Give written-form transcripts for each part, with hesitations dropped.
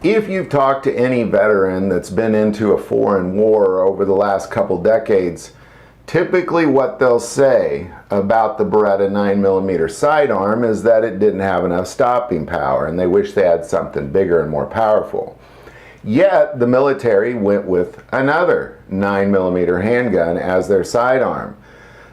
If you've talked to any veteran that's been into a foreign war over the last couple decades, typically what they'll say about the Beretta 9mm sidearm is that it didn't have enough stopping power and they wish they had something bigger and more powerful. Yet the military went with another 9mm handgun as their sidearm.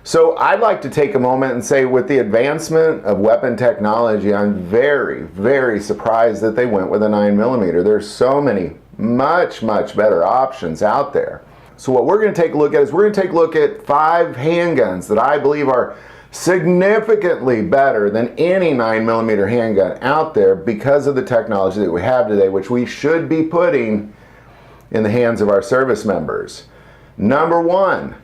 So I'd like to take a moment and say, with the advancement of weapon technology, I'm very, very surprised that they went with a 9mm. There's so many much better options out there. So what we're going to take a look at is we're going to take a look at 5 handguns that I believe are significantly better than any 9mm handgun out there because of the technology that we have today, which we should be putting in the hands of our service members. Number 1,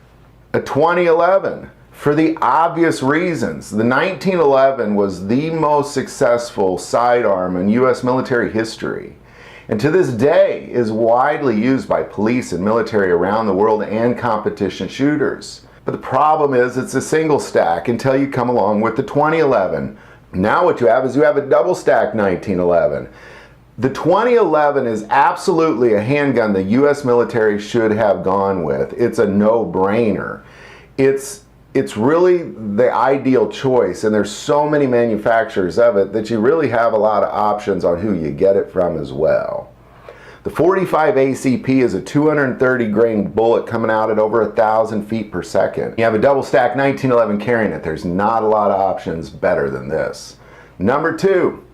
a 2011, for the obvious reasons. The 1911 was the most successful sidearm in U.S. military history, and to this day is widely used by police and military around the world and competition shooters. But the problem is it's a single stack until you come along with the 2011. Now what you have is you have a double stack 1911. The 2011 is absolutely a handgun the U.S. military should have gone with. It's a no-brainer. It's really the ideal choice, and there's so many manufacturers of it that you really have a lot of options on who you get it from as well. The 45 ACP is a 230 grain bullet coming out at over 1,000 feet per second. You have a double stack 1911 carrying it. There's not a lot of options better than this. Number 2.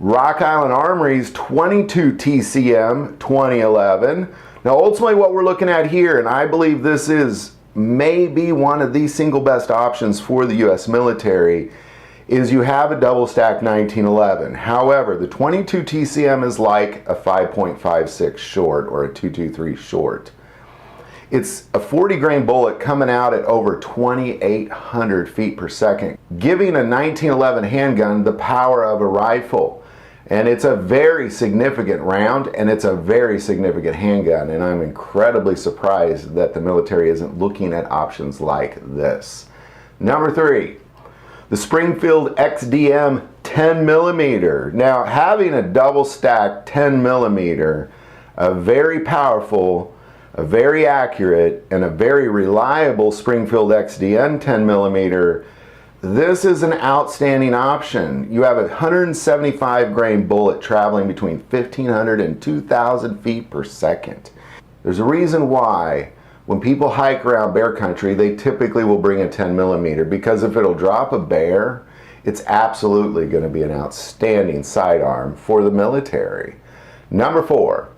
Rock Island Armory's 22 TCM 2011. Now ultimately what we're looking at here, and I believe this is maybe one of the single best options for the U.S. military, is you have a double stack 1911. However, the 22 TCM is like a 5.56 short or a 223 short. It's a 40 grain bullet coming out at over 2,800 feet per second, giving a 1911 handgun the power of a rifle. And it's a very significant round, and it's a very significant handgun, and I'm incredibly surprised that the military isn't looking at options like this. Number 3, the Springfield XDM 10mm. Now, having a double stack 10mm, a very powerful, a very accurate, and a very reliable Springfield XDM 10mm, this is an outstanding option. You have a 175 grain bullet traveling between 1,500 and 2,000 feet per second. There's a reason why when people hike around bear country, they typically will bring a 10mm, because if it'll drop a bear, it's absolutely going to be an outstanding sidearm for the military. Number 4,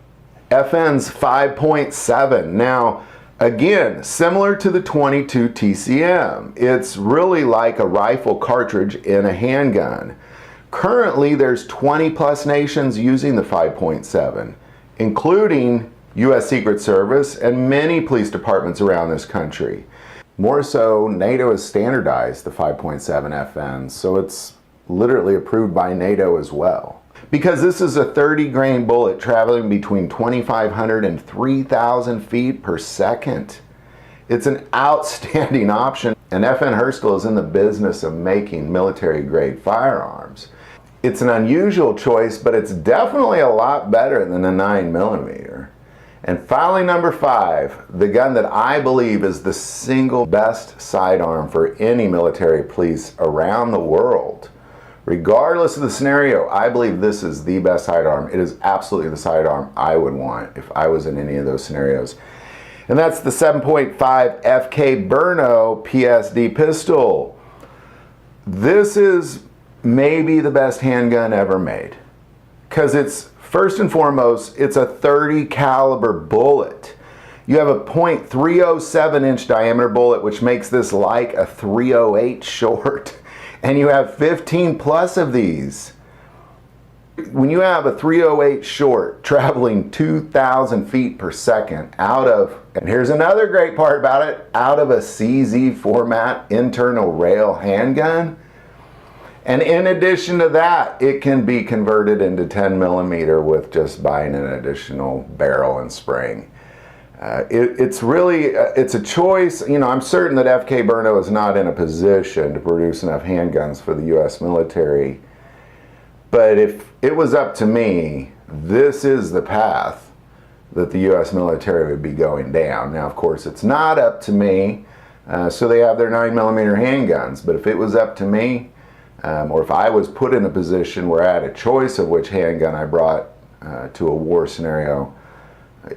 FN's 5.7. Now, again, similar to the 22 TCM, it's really like a rifle cartridge in a handgun. Currently, there's 20 plus nations using the 5.7, including U.S. Secret Service and many police departments around this country. More so, NATO has standardized the 5.7 FN, so it's literally approved by NATO as well. Because this is a 30 grain bullet traveling between 2,500 and 3,000 feet per second. It's an outstanding option, and FN Herschel is in the business of making military grade firearms. It's an unusual choice, but it's definitely a lot better than a 9mm. And finally, number 5, the gun that I believe is the single best sidearm for any military police around the world. Regardless of the scenario, I believe this is the best sidearm. It is absolutely the sidearm I would want if I was in any of those scenarios. And that's the 7.5 FK Brno PSD pistol. This is maybe the best handgun ever made, because it's, first and foremost, it's a 30 caliber bullet. You have a .307 inch diameter bullet, which makes this like a .308 short. And you have 15 plus of these. When you have a .308 short traveling 2,000 feet per second out of, and here's another great part about it, out of a CZ format internal rail handgun. And in addition to that, it can be converted into 10mm with just buying an additional barrel and spring. It's really, it's a choice. You know, I'm certain that FK Brno is not in a position to produce enough handguns for the U.S. military. But if it was up to me, this is the path that the U.S. military would be going down. Now, of course, it's not up to me, so they have their 9mm handguns, but if it was up to me, or if I was put in a position where I had a choice of which handgun I brought to a war scenario,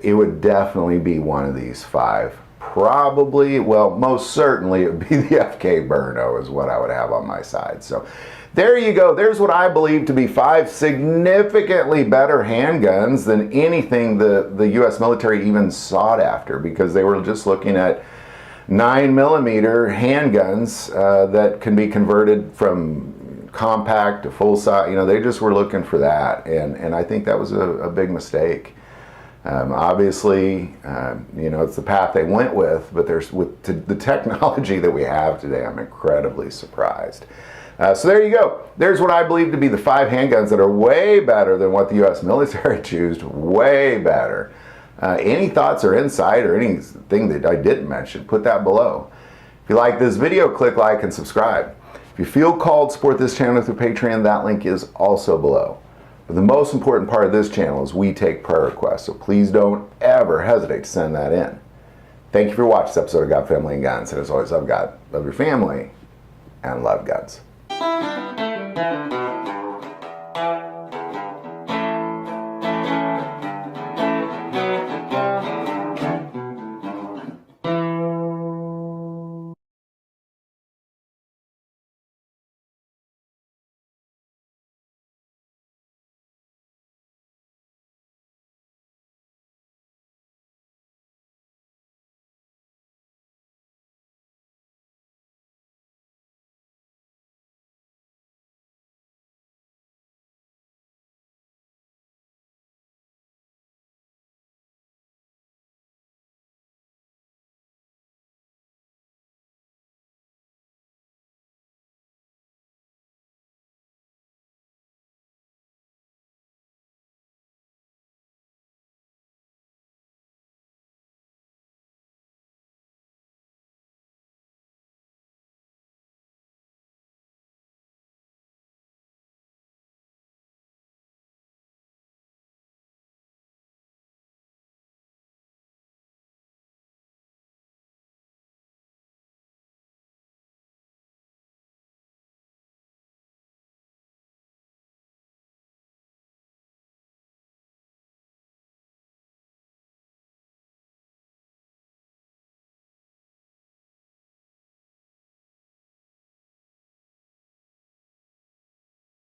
it would definitely be one of these 5. Probably, well, most certainly it would be the FK Brno is what I would have on my side. So there you go. There's what I believe to be 5 significantly better handguns than anything the U.S. military even sought after, because they were just looking at 9mm handguns that can be converted from compact to full size. You know, they just were looking for that, and I think that was a big mistake. Obviously, you know, it's the path they went with, but with the technology that we have today, I'm incredibly surprised. So there you go. There's what I believe to be the 5 handguns that are way better than what the U.S. military chose, way better. Any thoughts or insight or anything that I didn't mention, put that below. If you like this video, click like and subscribe. If you feel called to support this channel through Patreon, that link is also below. But the most important part of this channel is we take prayer requests, so please don't ever hesitate to send that in. Thank you for watching this episode of God, Family, and Guns. And as always, love God, love your family, and love guns.